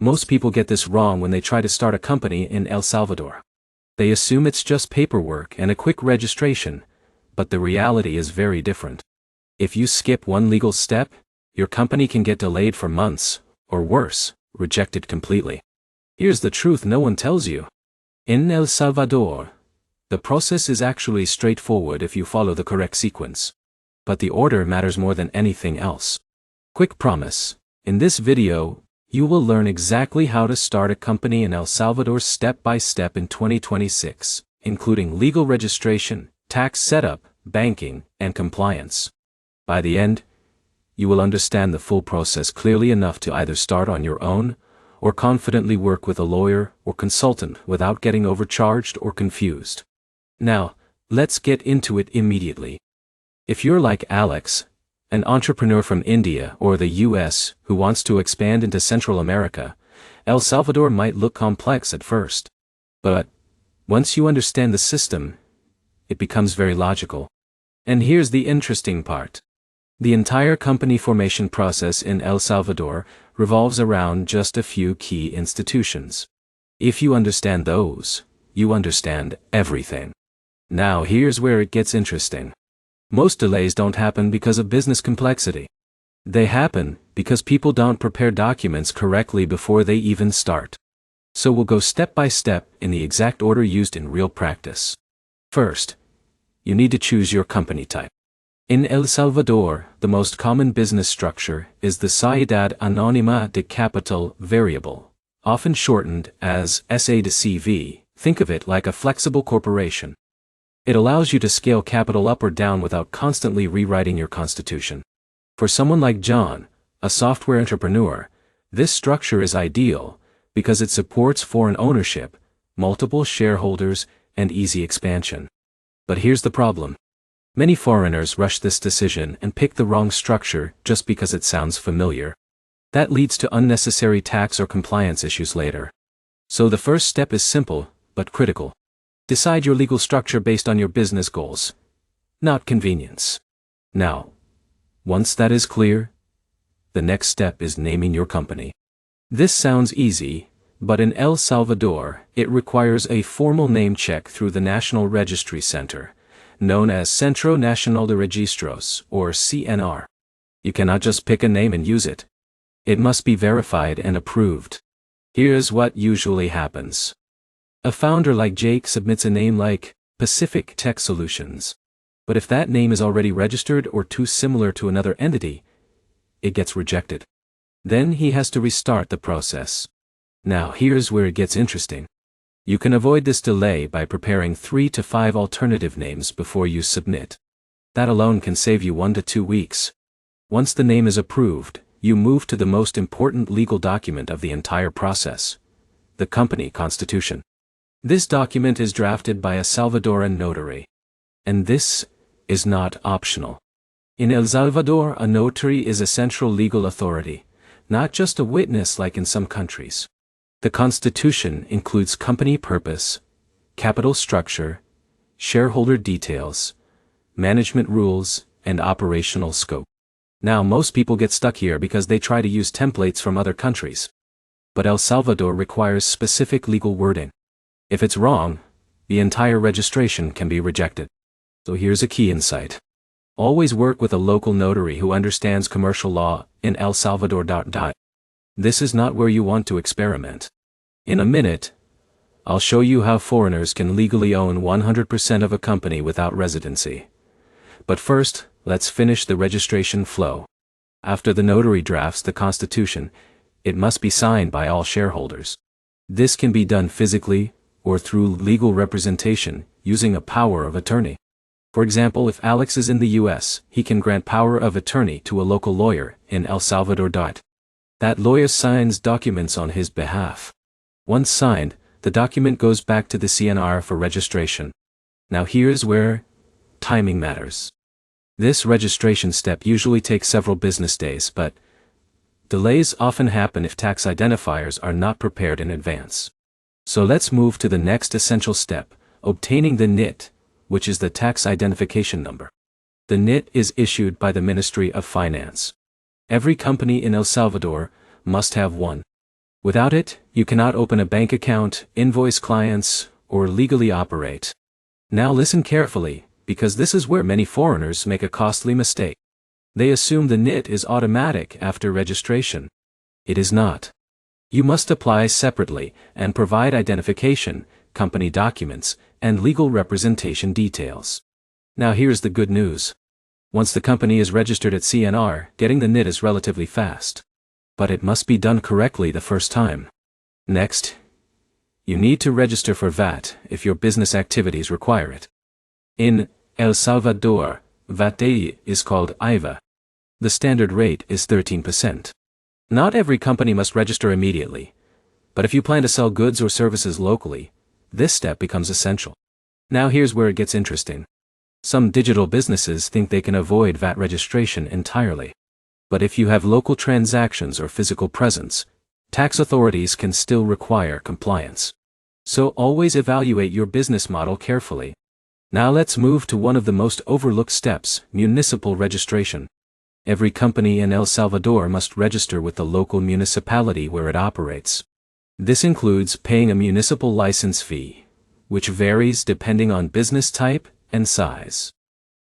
Most people get this wrong when they try to start a company in El Salvador. They assume it's just paperwork and a quick registration, but the reality is very different. If you skip one legal step, your company can get delayed for months, or worse, rejected completely. Here's the truth no one tells you. In El Salvador, the process is actually straightforward if you follow the correct sequence. But the order matters more than anything else. Quick promise: in this video, you will learn exactly how to start a company in El Salvador step by step in 2026, including legal registration, tax setup, banking, and compliance. By the end, you will understand the full process clearly enough to either start on your own, or confidently work with a lawyer or consultant without getting overcharged or confused. Now, let's get into it immediately. If you're like Alex, an entrepreneur from India or the US who wants to expand into Central America, El Salvador might look complex at first. But once you understand the system, it becomes very logical. And here's the interesting part. The entire company formation process in El Salvador revolves around just a few key institutions. If you understand those, you understand everything. Now here's where it gets interesting. Most delays don't happen because of business complexity. They happen because people don't prepare documents correctly before they even start. So we'll go step by step in the exact order used in real practice. First, you need to choose your company type. In El Salvador, the most common business structure is the Sociedad Anónima de Capital Variable, often shortened as SA to CV. Think of it like a flexible corporation. It allows you to scale capital up or down without constantly rewriting your constitution. For someone like John, a software entrepreneur, this structure is ideal because it supports foreign ownership, multiple shareholders, and easy expansion. But here's the problem. Many foreigners rush this decision and pick the wrong structure just because it sounds familiar. That leads to unnecessary tax or compliance issues later. So the first step is simple, but critical. Decide your legal structure based on your business goals, not convenience. Now, once that is clear, the next step is naming your company. This sounds easy, but in El Salvador, it requires a formal name check through the National Registry Center, known as Centro Nacional de Registros, or CNR. You cannot just pick a name and use it. It must be verified and approved. Here's what usually happens. A founder like Jake submits a name like Pacific Tech Solutions. But if that name is already registered or too similar to another entity, it gets rejected. Then he has to restart the process. Now here's where it gets interesting. You can avoid this delay by preparing 3 to 5 alternative names before you submit. That alone can save you 1 to 2 weeks. Once the name is approved, you move to the most important legal document of the entire process: the company constitution. This document is drafted by a Salvadoran notary. And this is not optional. In El Salvador, a notary is a central legal authority, not just a witness like in some countries. The Constitution includes company purpose, capital structure, shareholder details, management rules, and operational scope. Now most people get stuck here because they try to use templates from other countries. But El Salvador requires specific legal wording. If it's wrong, the entire registration can be rejected. So here's a key insight. Always work with a local notary who understands commercial law in El Salvador. This is not where you want to experiment. In a minute, I'll show you how foreigners can legally own 100% of a company without residency. But first, let's finish the registration flow. After the notary drafts the constitution, it must be signed by all shareholders. This can be done physically or through legal representation using a power of attorney. For example, if Alex is in the US, he can grant power of attorney to a local lawyer in El Salvador. That lawyer signs documents on his behalf. Once signed, the document goes back to the CNR for registration. Now here's where timing matters. This registration step usually takes several business days, but delays often happen if tax identifiers are not prepared in advance. So let's move to the next essential step, obtaining the NIT, which is the tax identification number. The NIT is issued by the Ministry of Finance. Every company in El Salvador must have one. Without it, you cannot open a bank account, invoice clients, or legally operate. Now listen carefully, because this is where many foreigners make a costly mistake. They assume the NIT is automatic after registration. It is not. You must apply separately and provide identification, company documents, and legal representation details. Now here's the good news. Once the company is registered at CNR, getting the NIT is relatively fast. But it must be done correctly the first time. Next, you need to register for VAT if your business activities require it. In El Salvador, VAT is called IVA. The standard rate is 13%. Not every company must register immediately, but if you plan to sell goods or services locally, this step becomes essential. Now here's where it gets interesting. Some digital businesses think they can avoid VAT registration entirely. But if you have local transactions or physical presence, tax authorities can still require compliance. So always evaluate your business model carefully. Now let's move to one of the most overlooked steps, municipal registration. Every company in El Salvador must register with the local municipality where it operates. This includes paying a municipal license fee, which varies depending on business type and size.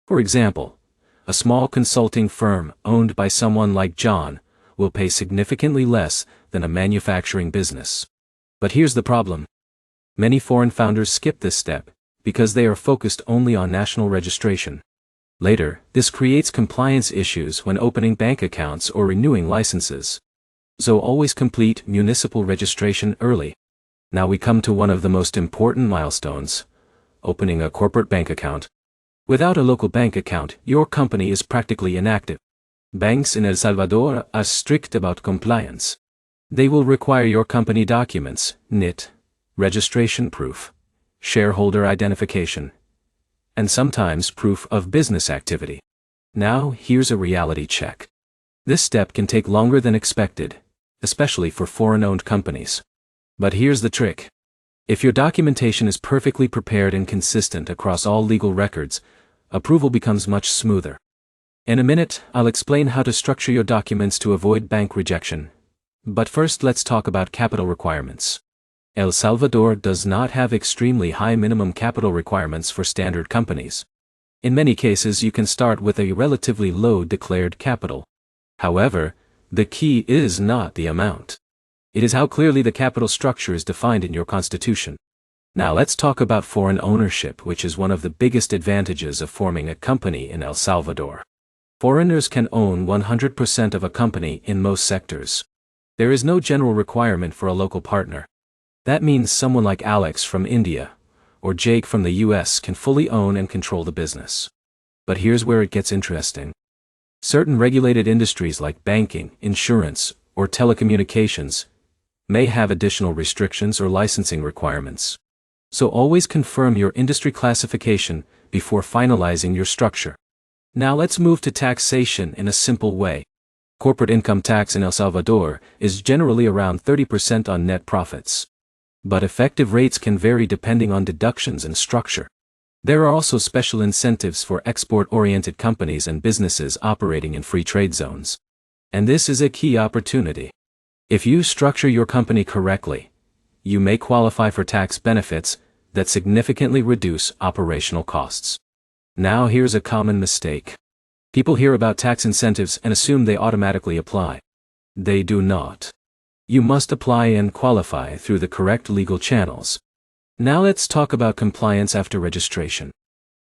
For example, a small consulting firm owned by someone like John will pay significantly less than a manufacturing business. But here's the problem. Many foreign founders skip this step because they are focused only on national registration. Later, this creates compliance issues when opening bank accounts or renewing licenses. So always complete municipal registration early. Now we come to one of the most important milestones, opening a corporate bank account. Without a local bank account, your company is practically inactive. Banks in El Salvador are strict about compliance. They will require your company documents, NIT, registration proof, shareholder identification, and sometimes proof of business activity. Now here's a reality check. This step can take longer than expected, especially for foreign-owned companies. But here's the trick. If your documentation is perfectly prepared and consistent across all legal records, approval becomes much smoother. In a minute, I'll explain how to structure your documents to avoid bank rejection. But first let's talk about capital requirements. El Salvador does not have extremely high minimum capital requirements for standard companies. In many cases you can start with a relatively low declared capital. However, the key is not the amount. It is how clearly the capital structure is defined in your constitution. Now let's talk about foreign ownership, which is one of the biggest advantages of forming a company in El Salvador. Foreigners can own 100% of a company in most sectors. There is no general requirement for a local partner. That means someone like Alex from India or Jake from the US can fully own and control the business. But here's where it gets interesting. Certain regulated industries like banking, insurance, or telecommunications may have additional restrictions or licensing requirements. So always confirm your industry classification before finalizing your structure. Now let's move to taxation in a simple way. Corporate income tax in El Salvador is generally around 30% on net profits. But effective rates can vary depending on deductions and structure. There are also special incentives for export-oriented companies and businesses operating in free trade zones. And this is a key opportunity. If you structure your company correctly, you may qualify for tax benefits that significantly reduce operational costs. Now here's a common mistake. People hear about tax incentives and assume they automatically apply. They do not. You must apply and qualify through the correct legal channels. Now let's talk about compliance after registration.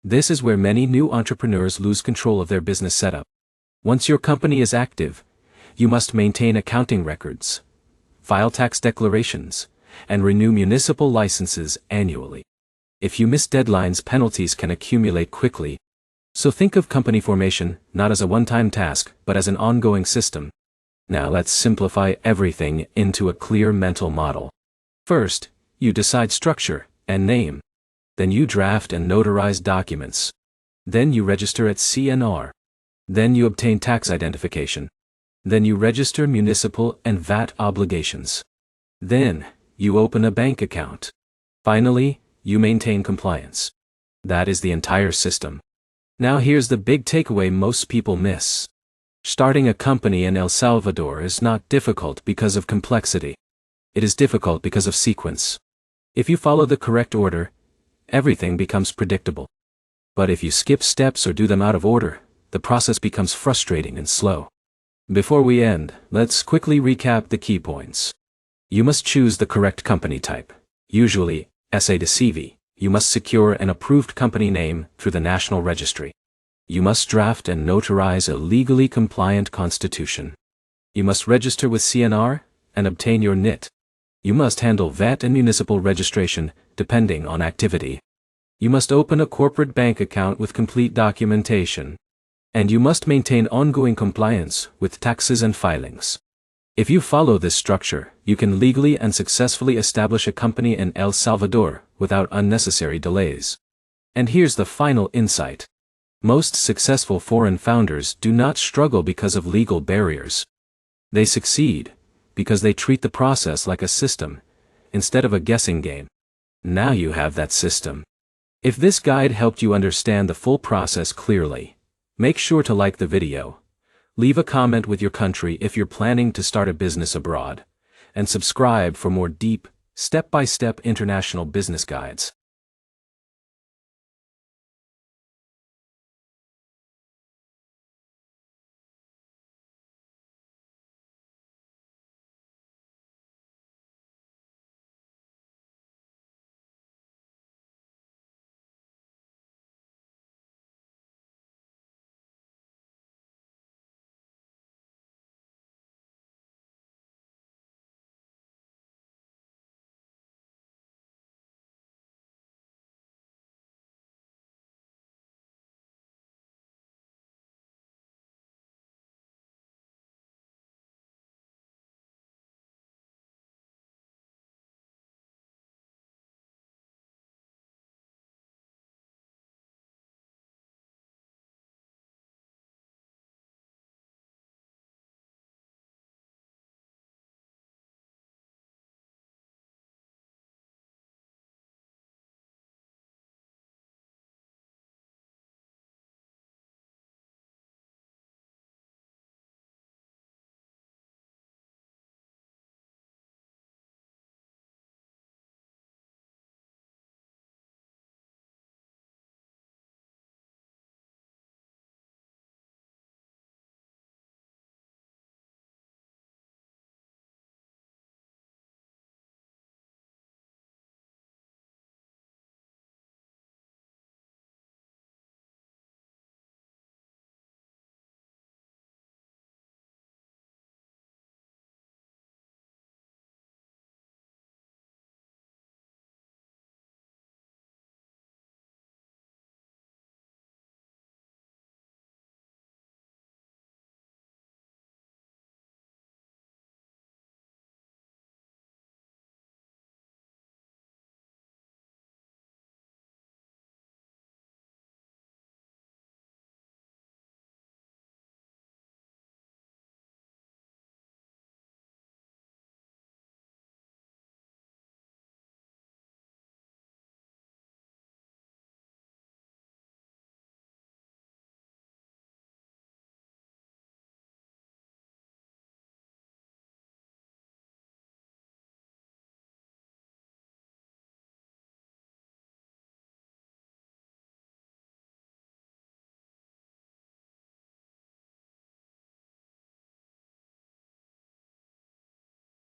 This is where many new entrepreneurs lose control of their business setup. Once your company is active, you must maintain accounting records, file tax declarations, and renew municipal licenses annually. If you miss deadlines, penalties can accumulate quickly. So think of company formation not as a one-time task, but as an ongoing system. Now let's simplify everything into a clear mental model. First, you decide structure and name. Then you draft and notarize documents. Then you register at CNR. Then you obtain tax identification. Then you register municipal and VAT obligations. Then, you open a bank account. Finally, you maintain compliance. That is the entire system. Now here's the big takeaway most people miss. Starting a company in El Salvador is not difficult because of complexity. It is difficult because of sequence. If you follow the correct order, everything becomes predictable. But if you skip steps or do them out of order, the process becomes frustrating and slow. Before we end, let's quickly recap the key points. You must choose the correct company type. Usually, SA to CV. You must secure an approved company name through the National Registry. You must draft and notarize a legally compliant constitution. You must register with CNR and obtain your NIT. You must handle VAT and municipal registration, depending on activity. You must open a corporate bank account with complete documentation. And you must maintain ongoing compliance with taxes and filings. If you follow this structure, you can legally and successfully establish a company in El Salvador without unnecessary delays. And here's the final insight. Most successful foreign founders do not struggle because of legal barriers. They succeed because they treat the process like a system, instead of a guessing game. Now you have that system. If this guide helped you understand the full process clearly, make sure to like the video, leave a comment with your country if you're planning to start a business abroad, and subscribe for more deep, step-by-step international business guides.